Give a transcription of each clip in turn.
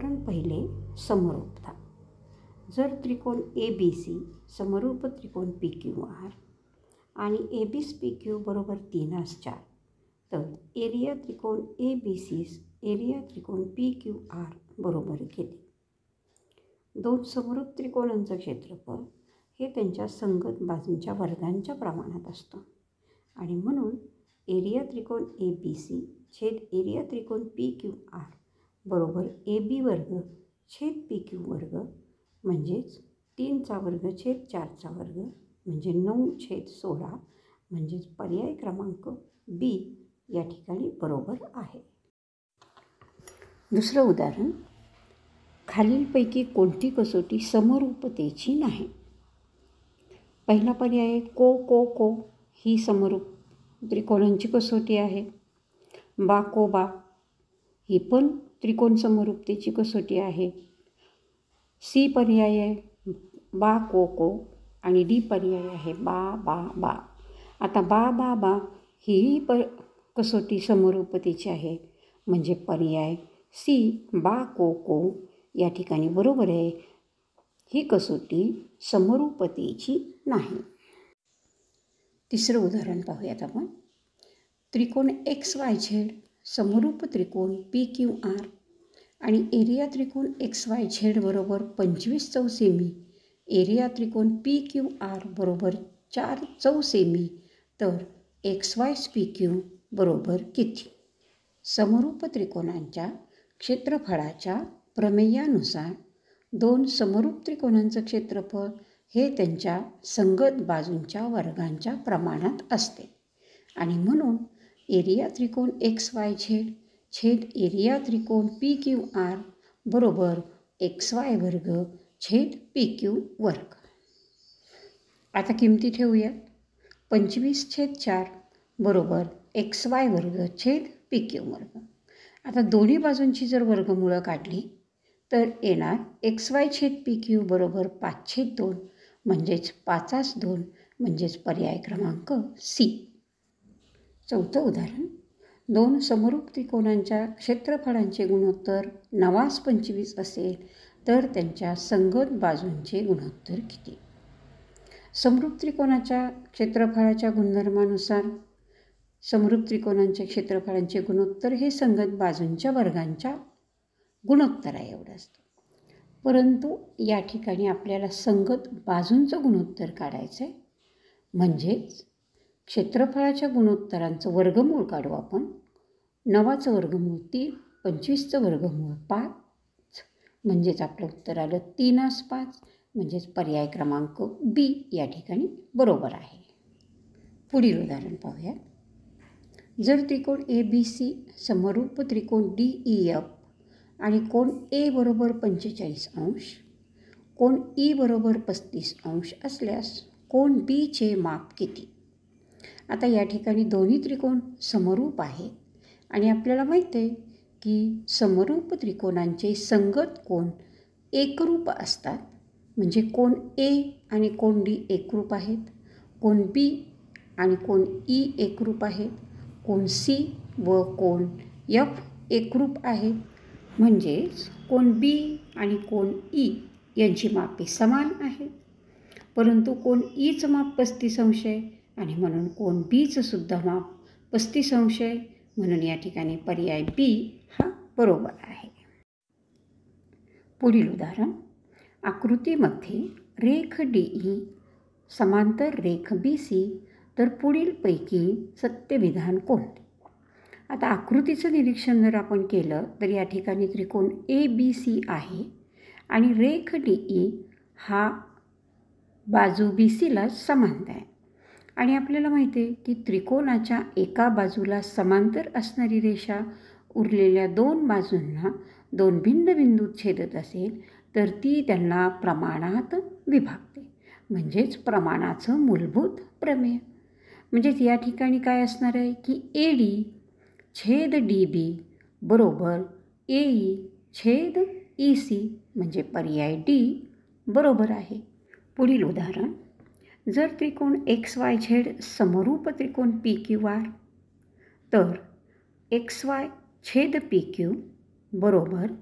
प्रकरण पहिले, समरूपता. जर त्रिकोण ABC समरूप त्रिकोण PQR आणि AB's PQ बरोबर 3/4 तर एरिया त्रिकोण ABC's एरिया त्रिकोण PQR बरोबर किती? दोन समरूप त्रिकोणांचं क्षेत्रफळ हे त्यांच्या संगत बाजूंच्या वर्गांच्या प्रमाणात असतं आणि म्हणून एरिया त्रिकोण ABC छेद एरिया त्रिकोण PQR बरोबर AB वर्ग छेद PQ वर्ग म्हणजेच 3चा वर्ग छेद 4चा वर्ग म्हणजे 9/16 म्हणजेच पर्याय क्रमांक B या ठिकाणी बरोबर आहे. दुसरं उदाहरण, खालीलपैकी कोणती कसोटी समरूपतेची नाही? पहिला पर्याय को ही समरूप त्रिकोणांची कसोटी आहे. बा ही पण त्रिकोण समरूपतेची कसोटी आहे. सी पर्याय आहे बा को आणि डी पर्याय आहे बा. आता बा ही कसोटी समरूपतेची आहे म्हणजे पर्याय सी बा को या ठिकाणी बरोबर आहे. ही कसोटी समरूपतेची नाही. तिसरं उदाहरण पाहूयात आपण. त्रिकोण XYZ समरूप त्रिकोण PQR आणि एरिया त्रिकोण XYZ बरोबर 25 चौसेमी एरिया त्रिकोण PQR बरोबर 4 चौसेमी तर XY's PQ बरोबर किती? समरूप त्रिकोणांच्या क्षेत्रफळाच्या प्रमेयानुसार दोन समरूप त्रिकोणांचं क्षेत्रफळ हे त्यांच्या संगत बाजूंच्या वर्गांच्या प्रमाणात असते आणि म्हणून एरिया त्रिकोण XYZ छेद एरिया त्रिकोण PQR बरोबर XY वर्ग छेद PQ वर्ग. आता किमती ठेवूया. 25/4 बरोबर XY वर्ग छेद PQ वर्ग. आता दोन्ही बाजूंची जर वर्गमूळं काढली तर येणार XY छेद PQ बरोबर 5/2 म्हणजेच 5/2 म्हणजेच पर्याय क्रमांक C. चौथं उदाहरण, दोन समरूप त्रिकोणांच्या क्षेत्रफळांचे गुणोत्तर 9/25 असेल तर त्यांच्या संगत बाजूंचे गुणोत्तर किती? समरूप त्रिकोणाच्या क्षेत्रफळाच्या गुणधर्मानुसार समरूप त्रिकोणांच्या क्षेत्रफळांचे गुणोत्तर हे संगत बाजूंच्या वर्गांच्या गुणोत्तरा एवढं असतं. परंतु या ठिकाणी आपल्याला संगत बाजूंचं गुणोत्तर काढायचं आहे म्हणजेच क्षेत्रफळाच्या गुणोत्तरांचं वर्गमूळ काढू आपण. 9चं वर्गमूळ 3, 25चं वर्गमूळ 5 म्हणजेच आपलं उत्तर आलं 3/5 म्हणजेच पर्याय क्रमांक B या ठिकाणी बरोबर आहे. पुढील उदाहरण पाहूया. जर त्रिकोण ABC समरूप त्रिकोण DEF आणि कोण A बरोबर 45 अंश, कोण E बरोबर 35 अंश असल्यास कोण Bचे माप किती? आता या ठिकाणी दोन्ही त्रिकोण समरूप आहेत आणि आपल्याला माहीत आहे की समरूप त्रिकोणांचे संगत कोण एकरूप असतात म्हणजे कोण A आणि कोण D एकरूप आहेत, कोण B आणि कोण E एकरूप आहेत, कोण C व कोण F एकरूप आहेत म्हणजेच कोण B आणि कोण E यांची मापे समान आहेत. परंतु कोण Eचं माप 35 अंश आहे आणि म्हणून कोण Bचं सुद्धा माप 35 अंश आहे म्हणून या ठिकाणी पर्याय B हा बरोबर आहे. पुढील उदाहरण, आकृतीमध्ये रेख DE समांतर रेख BC तर पुढीलपैकी सत्यविधान कोणते? आता आकृतीचं निरीक्षण जर आपण केलं तर या ठिकाणी त्रिकोण ABC आहे आणि रेख DE हा बाजू BCला समांतर आहे आणि आपल्याला माहिती आहे की त्रिकोणाच्या एका बाजूला समांतर असणारी रेषा उरलेल्या दोन बाजूंना दोन भिन्न बिंदूत छेदत असेल तर ती त्यांना प्रमाणात विभागते म्हणजेच प्रमाणाचं मूलभूत प्रमेय. म्हणजेच या ठिकाणी काय असणार आहे की AD छेद DB बरोबर AE छेद EC म्हणजे पर्याय D बरोबर आहे. पुढील उदाहरण, जर त्रिकोण XYZ समरूप त्रिकोण PQR तर XY छेद PQ बरोबर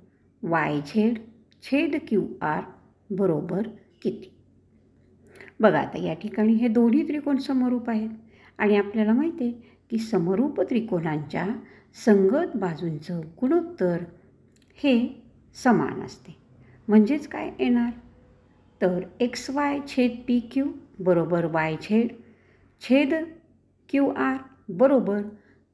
वाय झेड छेद क्यू आर बरोबर किती. बघा आता या ठिकाणी हे दोन्ही त्रिकोण समरूप आहेत आणि आपल्याला माहिती आहे की समरूप त्रिकोणांच्या संगत बाजूंचं गुणोत्तर हे समान असते. म्हणजेच काय येणार तर एक्स वाय छेद पी क्यू बरोबर वाय झेड छेद क्यू आर बरोबर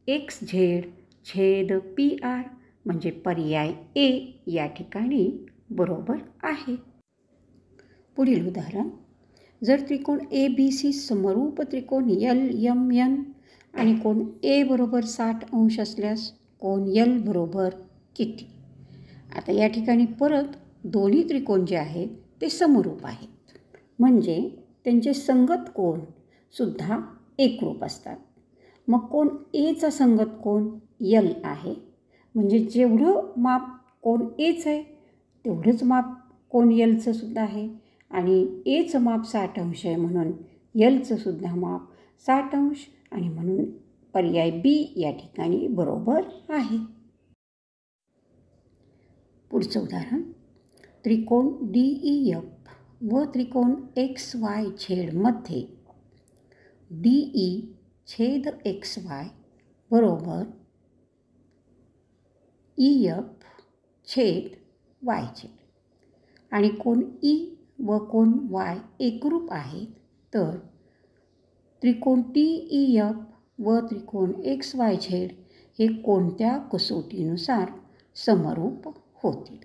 एक्स झेड छेद पी आर म्हणजे पर्याय ए या ठिकाणी बरोबर आहे. पुढील उदाहरण, जर त्रिकोण ए बी सी समरूप त्रिकोण यल यम यन आणि कोण ए बरोबर 60 अंश असल्यास कोण यल बरोबर किती. आता या ठिकाणी परत दोन्ही त्रिकोण जे आहेत ते समरूप आहेत म्हणजे त्यांचे संगत कोण सुद्धा एकरूप असतात. मग कोण एचा संगत कोण यल आहे म्हणजे जेवढं माप कोण एच आहे तेवढंच माप कोण यलचं सुद्धा आहे आणि एचं माप 60 अंश आहे म्हणून यलचं सुद्धा माप 60 अंश आणि म्हणून पर्याय बी या ठिकाणी बरोबर आहे. पुढचं उदाहरण, त्रिकोण डी ई एफ व त्रिकोण एक्स वाय झेडमध्ये डी ई छेद एक्स वाय बरोबर ई एफ छेद वाय झेड आणि कोण ई व कोण वाय एकरूप आहेत तर त्रिकोण टी ई एफ व त्रिकोण एक्स वाय झेड हे कोणत्या कसोटीनुसार समरूप होतील.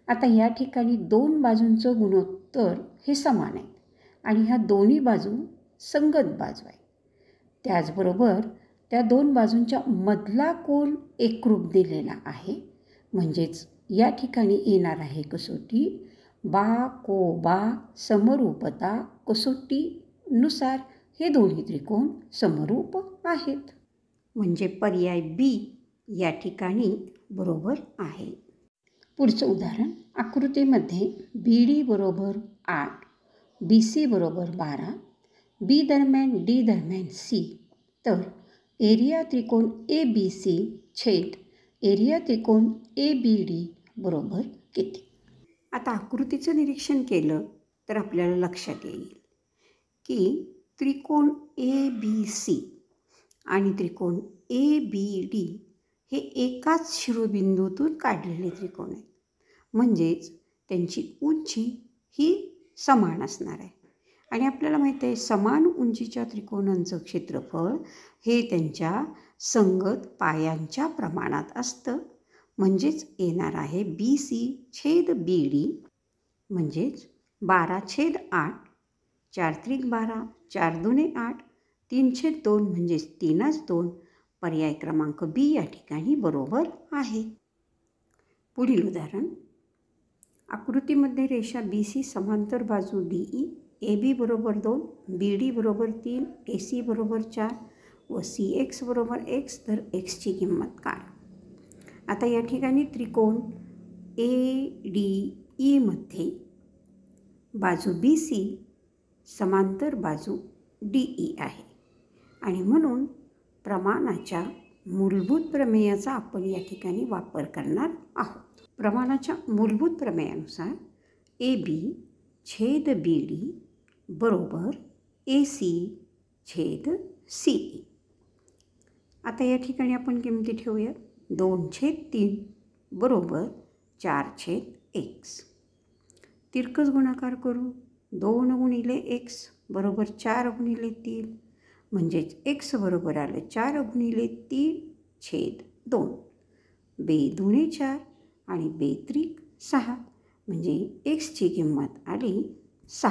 आता या ठिकाणी दोन बाजूंचं गुणोत्तर हे समान आहे आणि ह्या दोन्ही बाजू संगत बाजू आहे. त्याचबरोबर त्या दोन बाजूंच्या मधला कोन एकरूप दिलेला आहे म्हणजेच या ठिकाणी येणार आहे कसोटी बा को बा समरूपता कसोटीनुसार हे दोन्ही त्रिकोण समरूप आहेत म्हणजे पर्याय बी या ठिकाणी बरोबर आहे. पुढचं उदाहरण, आकृतीमध्ये बी डी बरोबर 8 बी सी बरोबर 12 बी दरम्यान डी दरम्यान सी तर एरिया त्रिकोण ए बी सी छेद एरिया त्रिकोण ए बी डी बरोबर किती. आता आकृतीचं निरीक्षण केलं तर आपल्याला लक्षात येईल की त्रिकोण ए बी सी आणि त्रिकोण ए बी डी हे एकाच शिरोबिंदूतून काढलेले त्रिकोण आहेत म्हणजेच त्यांची उंची ही समान असणार आहे आणि आपल्याला माहिती आहे समान उंचीच्या त्रिकोणांचं क्षेत्रफळ हे त्यांच्या संगत पायांच्या प्रमाणात असतं म्हणजेच येणार आहे बी सी छेद बी डी म्हणजेच 12/8 4 त्रिक 12 4 दुणे 8 3/2 म्हणजेच 3/2 पर्याय क्रमांक बी या ठिकाणी बरोबर आहे. पुढील उदाहरण, आकृतीमध्ये रेषा बी सी समांतर बाजू डी ई ए बी बरोबर 2 बी डी बरोबर 3 ए सी बरोबर 4 व सी एक्स बरोबर एक्स तर एक्सची किंमत काढ. आता या ठिकाणी त्रिकोण ए डी ईमध्ये बाजू बी सी समांतर बाजू डी ई आहे आणि म्हणून प्रमाणाच्या मूलभूत प्रमेयाचा आपण या ठिकाणी वापर करणार आहोत. प्रमाणाच्या मूलभूत प्रमेयानुसार ए बी छेद बी डी बरोबर ए सी छेद सी ई. आता या ठिकाणी आपण किमती ठेवूयात 2/3 बरोबर 4/x. तिरकस गुणाकार करू 2 गुणिले x बरोबर 4 गुणिले 3 म्हणजेच x बरोबर आलं 4 गुणिले 3/2 बे दुणे 4 आणि बे त्रिक 6 म्हणजे एक्सची किंमत आली 6.